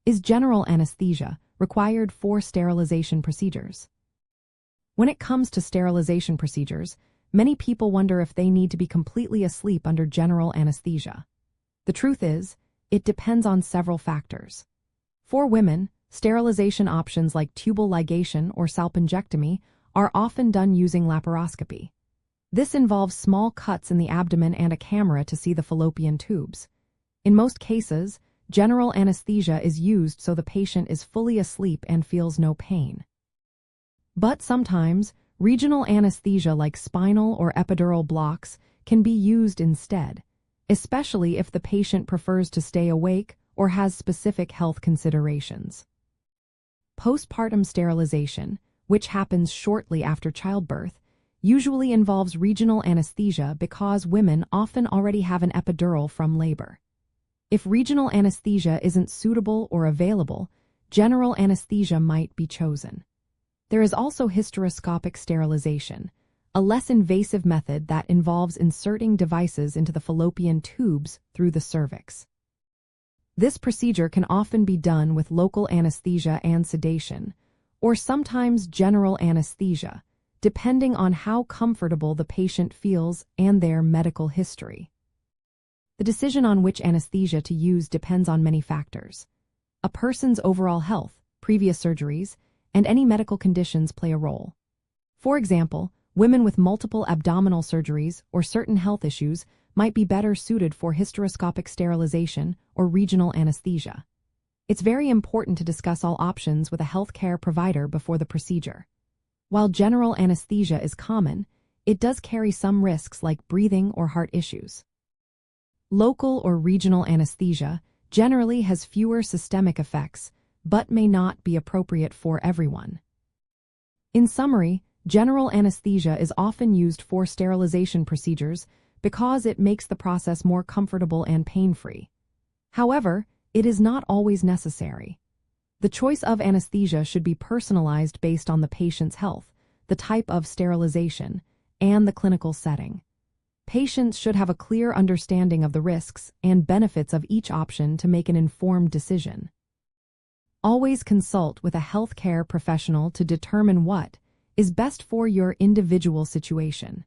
is general anesthesia, required for sterilization procedures. When it comes to sterilization procedures, many people wonder if they need to be completely asleep under general anesthesia. The truth is, it depends on several factors. For women, sterilization options like tubal ligation or salpingectomy are often done using laparoscopy. This involves small cuts in the abdomen and a camera to see the fallopian tubes. In most cases, general anesthesia is used so the patient is fully asleep and feels no pain. But sometimes, regional anesthesia like spinal or epidural blocks can be used instead, especially if the patient prefers to stay awake or has specific health considerations. Postpartum sterilization, which happens shortly after childbirth, usually involves regional anesthesia because women often already have an epidural from labor. If regional anesthesia isn't suitable or available, general anesthesia might be chosen. There is also hysteroscopic sterilization, a less invasive method that involves inserting devices into the fallopian tubes through the cervix. This procedure can often be done with local anesthesia and sedation, or sometimes general anesthesia, depending on how comfortable the patient feels and their medical history. The decision on which anesthesia to use depends on many factors. A person's overall health, previous surgeries, and any medical conditions play a role. For example, women with multiple abdominal surgeries or certain health issues might be better suited for hysteroscopic sterilization or regional anesthesia. It's very important to discuss all options with a healthcare provider before the procedure. While general anesthesia is common, it does carry some risks like breathing or heart issues. Local or regional anesthesia generally has fewer systemic effects, but may not be appropriate for everyone. In summary, general anesthesia is often used for sterilization procedures because it makes the process more comfortable and pain-free. However, it is not always necessary. The choice of anesthesia should be personalized based on the patient's health, the type of sterilization, and the clinical setting. Patients should have a clear understanding of the risks and benefits of each option to make an informed decision. Always consult with a healthcare professional to determine what is best for your individual situation.